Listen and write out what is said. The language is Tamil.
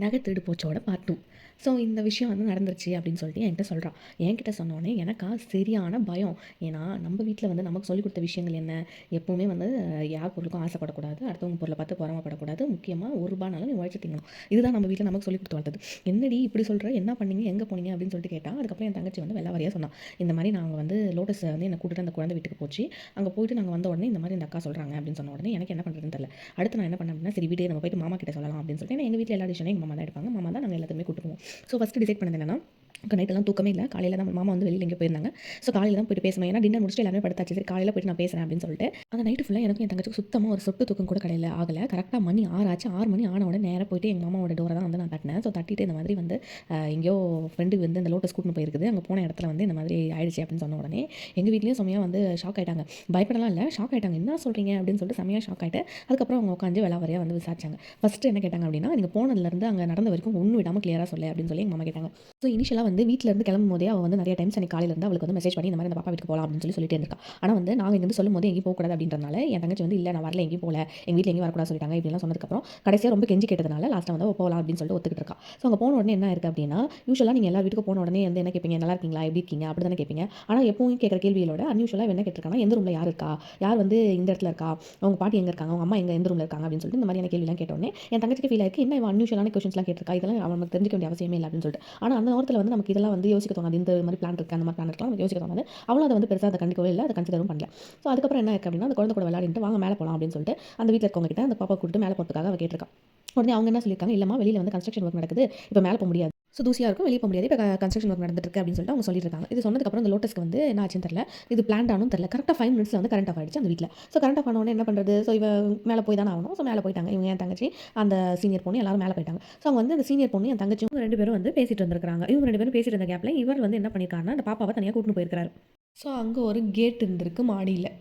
நகை திருடு போச்சோட பார்ட் 2. ஸோ இந்த விஷயம் வந்து நடந்துருச்சு அப்படின்னு சொல்லிட்டு என்கிட்ட சொல்கிறான். என்கிட்ட சொன்னோடனே எனக்கா சரியான பயம். ஏன்னா நம்ம வீட்டில் வந்து நமக்கு சொல்லிக் கொடுத்த விஷயங்கள் என்ன, எப்போவுமே வந்து யார் பொருளுக்கும் ஆசைப்படக்கூடாது, அடுத்தவங்க பொருளை பார்த்து பொறாமப்படக்கூடாது, முக்கியமாக ஒரு ரூபானாலும் நீ உழைச்சி திங்கணும். இதுதான் நம்ம வீட்டில் நமக்கு சொல்லிக் கொடுத்து வளர்த்தது. என்னடி இப்படி சொல்கிற, என்ன பண்ணீங்க, எங்கே போனீங்க அப்படின்னு சொல்லிட்டு கேட்டால், அதுக்கப்புறம் என் தங்கச்சி வந்து வெள்ளவரியாக சொன்னான். இந்த மாதிரி நாங்கள் வந்து லோட்டஸ் வந்து என்னை கூட்டிட்டு அந்த குழந்தை வீட்டுக்கு போச்சு. அங்கே போயிட்டு நாங்கள் வந்த உடனே இந்த மாதிரி இந்த அக்கா சொல்கிறாங்க அப்படின்னு சொன்ன உடனே எனக்கு என்ன பண்ணுறதுன்னு தெரியல. அடுத்து நான் என்ன பண்ணேன் அப்படின்னா, சரி வீட்டே நம்ம போயிட்டு மாமா கிட்ட சொல்லலாம் அப்படின்னு சொல்லிட்டு, ஏன்னா எங்கள் வீட்டில் எல்லா டிசிஷனும் எங்கள் மாமா தான் எடுப்பாங்க. மாமா தான் நாங்கள் எல்லாத்தையுமே கூட்டு போவோம். ஸோ ஃபஸ்ட்டு டிசைட் பண்ணது என்னன்னா, நைட்டெல்லாம் தூக்கமே இல்லை. காலையில் தான் மாமா வந்து வெளியில் எங்கேயோ போயிருந்தாங்க. ஸோ காலையில் தான் போயிட்டு பேசணும். ஏன்னா டின்னர் முடிச்சுட்டு எல்லாமே படுத்தாச்சு. சரி காலையில் போயிட்டு நான் பேசுகிறேன் அப்படின்னு சொல்லிட்டு அந்த நைட்டு ஃபுல்லாக எனக்கும் என் தங்கச்சிக்கு சுத்தமாக ஒரு சொட்டு தூக்கம் கூட கிடையில ஆகலை. கரெக்டாக மணி 6 ஆச்சு. 6 மணி ஆன உடனே நேராக போயிட்டு எங்கள் மாமாவோட டோரை தான் வந்து நான் தட்டினேன். ஸோ தட்டிட்டு இந்த மாதிரி வந்து எங்கேயோ ஃப்ரெண்டு வந்து இந்த லோட்டஸ் கூட்டின்னு போயிருக்குது, அங்கே போன இடத்துல வந்து இந்த மாதிரி ஆயிடுச்சு அப்படின்னு சொன்ன உடனே எங்கள் வீட்லேயும் செம்மையாக வந்து ஷாக் ஆகிட்டாங்க. பயப்படலாம் இல்லை, ஷாக் ஆகிட்டாங்க. என்ன சொல்கிறீங்க அப்படின்னு சொல்லிட்டு செம்மையாக ஷாக் ஆகிட்டு அதுக்கப்புறம் அவங்க உட்காந்து வெள்ளாவரியாக வந்து விசாரிச்சாங்க. ஃபஸ்ட்டு என்ன கேட்டாங்க அப்படின்னா, நீங்கள் போனதுலேருந்து அங்கே நடந்த வரைக்கும் ஒன்றும் விடாமல் கிளியராக சொல்ல அப்படின்னு சொல்லி எங்கள் மாமா கேட்டாங்க. ஸோ இனிஷியலாக வந்து வீட்டிலேருந்து கிளம்பும் போதே அவள் வந்து நிறைய டைம்ஸ் அன்றைக்கி காலையிலேருந்து அவளுக்கு வந்து மெசேஜ் பண்ணி இந்த மாதிரி அந்த பாப்பா வீட்டுக்கு போகலாம் அப்படின்னு சொல்லிட்டு இருக்கா. ஆனால் வந்து நாங்கள் இங்கேருந்து சொல்லும் போது எங்கேயும் போகக்கூடாது அப்படின்றனால என் தங்கச்சி வந்து இல்லை நான் வரல, எங்கேயும் போகல, எங்கள் வீட்டில் எங்கேயும் வரக்கூடாது சொல்லிட்டாங்க இப்படிலாம் சொன்னதுக்கப்புறம் கடைசியாக ரொம்ப கெஞ்சி கேட்டதுனால லாஸ்ட்டாக வந்து போகலாம் அப்படின்னு சொல்லிட்டு ஒத்துக்கிட்டு இருக்கா. ஸோ அங்கே போன உடனே என்ன இருக்குது அப்படின்னா, யூஸ்வலாக நீங்கள் எல்லா வீட்டுக்கு போன உடனே வந்து என்ன கேட்பீங்க, நல்லா இருக்கீங்களா, எப்படி இருக்கீங்க அப்படி தானே கேட்பீங்க. ஆனால் எப்பவும் கேட்குற கேள்விகளோட அன்யூஷுவலாக என்ன கேட்டிருக்காங்கன்னா, எந்த ரூமில் யார் இருக்கா, யார் வந்து இந்த இடத்துல இருக்கா, அவங்க பாட்டி எங்கே இருக்காங்க, அவங்க அம்மா எந்த ரூமில் இருக்காங்க அப்படின்னு சொல்லிட்டு இந்த மாதிரியான கேள்விலாம் கேட்டோடனே என் தங்கச்சிக்கு ஃபீல் ஆயிருக்கு, என்ன அன்யூஷுவலான கொஸ்டின்ஸ்லாம் கேட்டிருக்கா, இதெல்லாம் நமக்கு தெரிஞ்சிக்க வேண்டிய அவசியமே இல்லை அப்படின்னு சொல்லிட்டு. ஆனால் அந்த நேரத்தில் வந்து நமக்கு இதெல்லாம் வந்து யோசிக்க தோணாது. இந்த மாதிரி பிளான் இருக்குது, அந்த மாதிரி பிளான் இருக்கலாம், நமக்கு யோசிக்க தோணாது. அவளும் அதை வந்து பெருசாக அதை கண்டிக்கவே இல்லை, அதை கன்சிடரும் பண்ணல. ஸோ அதுக்கப்புறம் என்ன இருக்குது அப்படின்னா, அந்த குழந்தை கூட விளையாடிட்டு வாங்க மேலே போகலாம் அப்படின்னு சொல்லிட்டு அந்த வீட்டில் இருக்கவங்க கிட்ட அந்த பாப்பா கூப்பிட்டு மேலே போகிறதுக்காக அவள் கேட்டிருக்கா. உடனே அவங்க என்ன சொல்லியிருக்காங்க, இல்லைம்மா வெளியில் வந்து கன்ஸ்ட்ரக்ஷன் ஒர்க் நடக்குது, இப்போ மேலே போக முடியாது, ஸோ தூசியாக இருக்கும், வெளியே போக முடியாது, இப்போ கன்ஸ்ட்ரக்ஷன் ஒர்க் நடந்துட்டு இருக்கு அப்படின்னு சொல்லிட்டு அவங்க சொல்லியிருக்காங்க. இது சொன்னதுக்கப்புறம் அந்த லோட்டஸ்க்கு வந்து என்ன ஆச்சுன்னு தெரியல, இது பிளான் ஆனும் தெரியல. கரெக்டாக 5 மினிட்ஸில் வந்து கரண்ட் ஆஃப் ஆயிடுச்சு அந்த வீட்டில். ஸோ கரண்ட் ஆஃப் ஆனவொடனே என்ன பண்ணுறது, ஸோ இவ மேலே போய் தானே ஆகணும். ஸோ மேலே போயிட்டாங்க இவங்க, என் தங்கச்சி, அந்த சீனியர் பொண்ணு எல்லாரும் மேலே போயிட்டாங்க. ஸோ அவங்க வந்து அந்த சீனியர் பொண்ணு என் தங்கச்சியும் 2 பேரும் வந்து பேசிட்டு வந்திருக்காங்க. இவங்க 2 பேரும் பேசிட்டு இருந்த கேப்பில் இவர் வந்து என்ன பண்ணியிருக்காருன்னா, அந்த பாப்பாவை தனியாக கூட்டின்னு போயிருக்காரு. ஸோ அங்கே ஒரு கேட் இருந்திருக்கு மாடியில்.